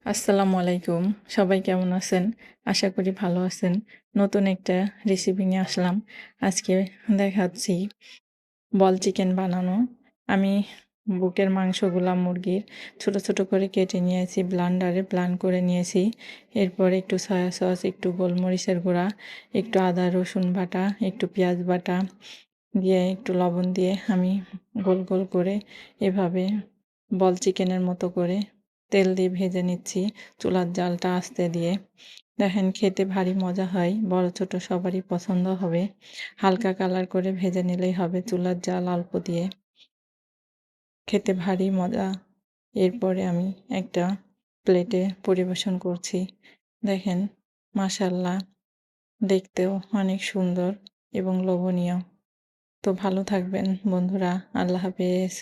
আসসালামু আলাইকুম। সবাই কেমন আছেন? আশা করি ভালো আছেন। নতুন একটা রেসিপি নিয়ে আসলাম। আজকে দেখাচ্ছি বল চিকেন বানানো। আমি বুকের মাংসগুলা মুরগির ছোট, ছোট করে কেটে নিয়েছি, ব্লেন্ডারে ব্লেন্ড করে নিয়েছি। এরপর একটু সয়া সস, একটু গোলমরিচের গুঁড়া, একটু আদা রসুন বাটা, একটু পেঁয়াজ বাটা দিয়ে একটু লবণ দিয়ে আমি গোল, গোল করে এভাবে বল চিকেনের মতো করে তেল দিয়ে ভেজে নিচ্ছি চুলার জালটা আস্তে দিয়ে। দেখেন খেতে ভারী মজা হয়, বড় ছোট সবারই পছন্দ হবে। হালকা কালার করে ভেজে নিলেই হবে চুলার জাল অল্প দিয়ে। খেতে ভারী মজা। এরপরে আমি একটা প্লেটে পরিবেশন করছি। দেখেন মাশাআল্লাহ দেখতেও অনেক সুন্দর এবং লোভনীয়। তো ভালো থাকবেন বন্ধুরা। আল্লাহ হাফেজ।